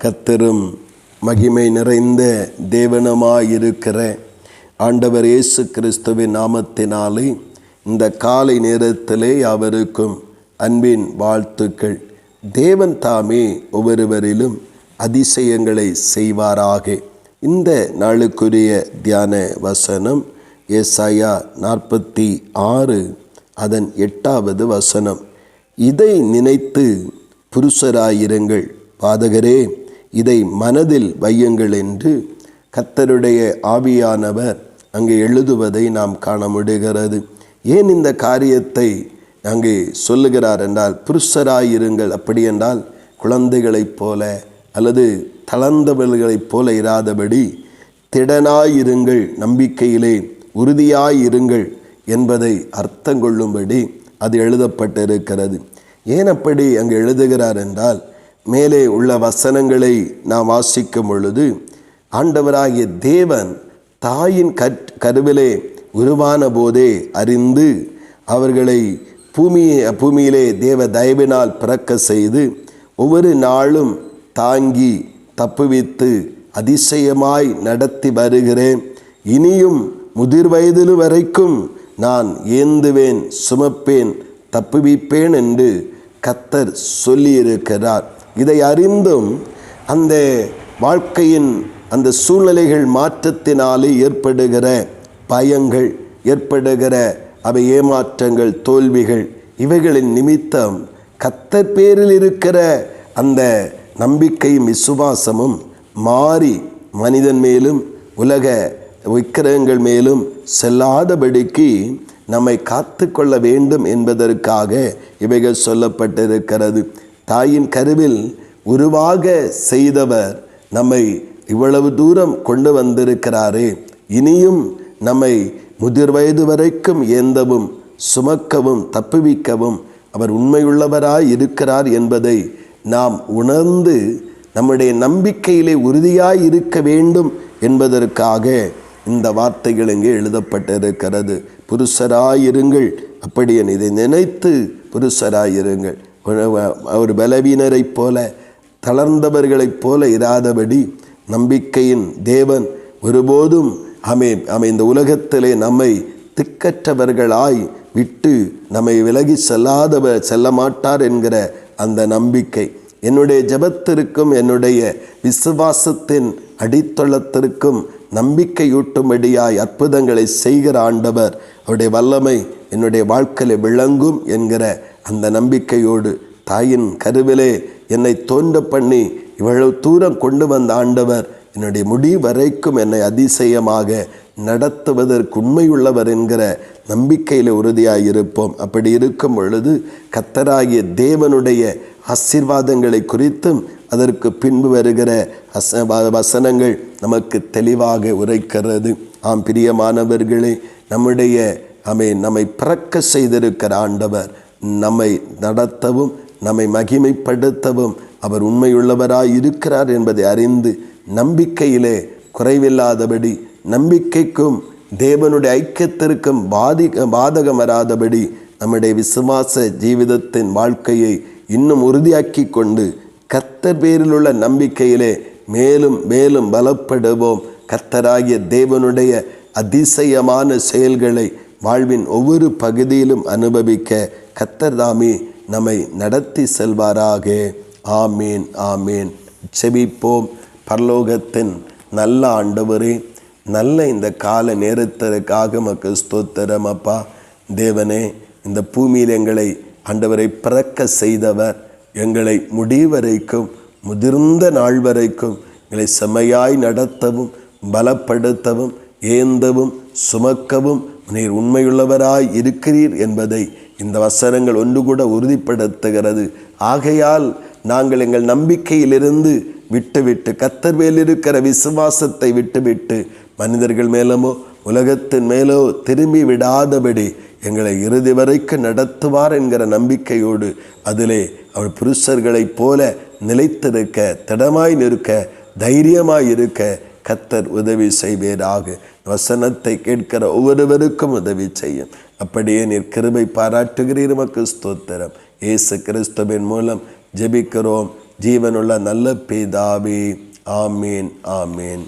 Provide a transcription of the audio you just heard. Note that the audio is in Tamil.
கர்த்தரும் மகிமை நிறைந்த தேவனுமாயிருக்கிற ஆண்டவர் இயேசு கிறிஸ்துவின் நாமத்தினாலே இந்த காலை நேரத்திலே அவருக்கும் அன்பின் வாழ்த்துக்கள். தேவன் தாமே ஒவ்வொருவரிலும் அதிசயங்களை செய்வாராக. இந்த நாளுக்குரிய தியான வசனம் ஏசாயா 46 அதன் 8வது வசனம். இதை நினைத்து புருஷராயிருங்கள், பாதகரே இதை மனதில் வையுங்கள் என்று கர்த்தருடைய ஆவியானவர் அங்கே எழுதுவதை நாம் காண முடிகிறது. ஏன் இந்த காரியத்தை அங்கே சொல்லுகிறார் என்றால், புருஷராயிருங்கள், அப்படி என்றால் குழந்தைகளைப் போல அல்லது தளர்ந்தவர்களைப் போல இராதபடி திடனாயிருங்கள், நம்பிக்கையிலே உறுதியாயிருங்கள் என்பதை அர்த்தம் கொள்ளும்படி அது எழுதப்பட்டிருக்கிறது. ஏன் அப்படி அங்கே எழுதுகிறார் என்றால், மேலே உள்ள வசனங்களை நாம் வாசிக்கும் பொழுது ஆண்டவராகிய தேவன் தாயின் கருவிலே உருவான போதே அறிந்து அவர்களை பூமியிலே தேவ தயவினால் பிறக்க செய்து ஒவ்வொரு நாளும் தாங்கி தப்புவித்து அதிசயமாய் நடத்தி வருகிறேன், இனியும் முதிர் வயதில் வரைக்கும் நான் ஏந்துவேன், சுமப்பேன், தப்புவிப்பேன் என்று கர்த்தர் சொல்லியிருக்கிறார். இதை அறிந்தும் அந்த வாழ்க்கையின் அந்த சூழ்நிலைகள் மாற்றத்தினாலே ஏற்படுகிற பயங்கள், ஏற்படுகிற அவை ஏமாற்றங்கள், தோல்விகள், இவைகளின் நிமித்தம் கர்த்தர் பேரில் இருக்கிற அந்த நம்பிக்கையும் விசுவாசமும் மாறி மனிதன் மேலும் உலக விக்கிரகங்கள் மேலும் செல்லாதபடிக்கு நம்மை காத்து கொள்ள வேண்டும் என்பதற்காக இவைகள் சொல்லப்பட்டிருக்கிறது. தாயின் கருவில் உருவாக செய்தவர் நம்மை இவ்வளவு தூரம் கொண்டு வந்திருக்கிறாரே, இனியும் நம்மை முதிர் வயது வரைக்கும் ஏந்தவும் சுமக்கவும் தப்புவிக்கவும் அவர் உண்மையுள்ளவராய் இருக்கிறார் என்பதை நாம் உணர்ந்து நம்முடைய நம்பிக்கையிலே உறுதியாய் இருக்க வேண்டும் என்பதற்காக இந்த வார்த்தைகள் இங்கே எழுதப்பட்டிருக்கிறது. புருஷராயிருங்கள், அப்படி இதை நினைத்து புருஷராயிருங்கள். ஒரு பலவீனரைப் போல தளர்ந்தவர்களைப் போல இராதபடி நம்பிக்கையின் தேவன் ஒருபோதும் இந்த உலகத்திலே நம்மை திக்கற்றவர்களாய் விட்டு நம்மை விலகி செல்ல மாட்டார் என்கிற அந்த நம்பிக்கை என்னுடைய ஜெபத்திற்கும் என்னுடைய விசுவாசத்தின் அடித்தளத்திற்கும் நம்பிக்கையூட்டும்படியாய் அற்புதங்களை செய்கிற ஆண்டவர், அவருடைய வல்லமை என்னுடைய வாழ்க்கையில் விளங்கும் என்கிற அந்த நம்பிக்கையோடு தாயின் கருவிலே என்னை தோன்ற பண்ணி இவ்வளவு தூரம் கொண்டு வந்த ஆண்டவர் என்னுடைய முடிவு வரைக்கும் என்னை அதிசயமாக நடத்துவதற்கு உண்மையுள்ளவர் என்கிற நம்பிக்கையில் உறுதியாயிருப்போம். அப்படி இருக்கும் பொழுது கர்த்தராகிய தேவனுடைய ஆசீர்வாதங்களை குறித்தும் அதற்கு பின்பு வருகிற வசனங்கள் நமக்கு தெளிவாக உரைக்கிறது. ஆம் பிரியமானவர்களே, நம்மை பிறக்க செய்திருக்கிற ஆண்டவர் நம்மை நடத்தவும் நம்மை மகிமைப்படுத்தவும் அவர் உண்மையுள்ளவராய் இருக்கிறார் என்பதை அறிந்து நம்பிக்கையிலே குறைவில்லாதபடி, நம்பிக்கைக்கும் தேவனுடைய ஐக்கியத்திற்கும் பாதகம் வராதபடி நம்முடைய விசுவாச ஜீவிதத்தின் வாழ்க்கையை இன்னும் உறுதியாக்கி கொண்டு கர்த்தர் பேரில் உள்ள நம்பிக்கையிலே மேலும் மேலும் பலப்படுவோம். கர்த்தராகிய தேவனுடைய அதிசயமான செயல்களை வாழ்வின் ஒவ்வொரு பகுதியிலும் அனுபவிக்க கர்த்தர் தாமே நம்மை நடத்தி செல்வாராக. ஆமீன், ஆமீன். செபிப்போம். பரலோகத்தின் நல்ல ஆண்டவரே, நல்ல இந்த கால நேரத்திற்காக மக்கள் ஸ்தோத்திரம். அப்பா தேவனே, இந்த பூமியில் எங்களை ஆண்டவரை பிறக்க செய்தவர், எங்களை முடிவரைக்கும் முதிர்ந்த நாள் வரைக்கும் எங்களை செம்மையாய் நடத்தவும் பலப்படுத்தவும் ஏந்தவும் சுமக்கவும் நீர் உண்மையுள்ளவராய் இருக்கிறீர் என்பதை இந்த வசனங்கள் ஒன்று கூட உறுதிப்படுத்துகிறது. ஆகையால் நாங்கள் எங்கள் நம்பிக்கையிலிருந்து விட்டுவிட்டு கர்த்தர் மேல் இருக்கிற விசுவாசத்தை விட்டுவிட்டு மனிதர்கள் மேலமோ உலகத்தின் மேலோ திரும்பி விடாதபடி எங்களை இறுதி வரைக்கும் நடத்துவார் என்கிற நம்பிக்கையோடு அதிலே அவர் புருஷர்களைப் போல நிலைத்திருக்க, திடமாய் நிற்க, தைரியமாய் இருக்க கர்த்தர் உதவி செய்வீராக. வசனத்தை கேட்கிற ஒவ்வொருவருக்கும் உதவி செய்யும். அப்படியே நீர் கிருபை பாராட்டுகிறீர். உமக்கு ஸ்தோத்திரம். இயேசு கிறிஸ்துவின் மூலம் ஜெபிக்கிறோம் ஜீவனுள்ள நல்ல பிதாவே, ஆமேன், ஆமேன்.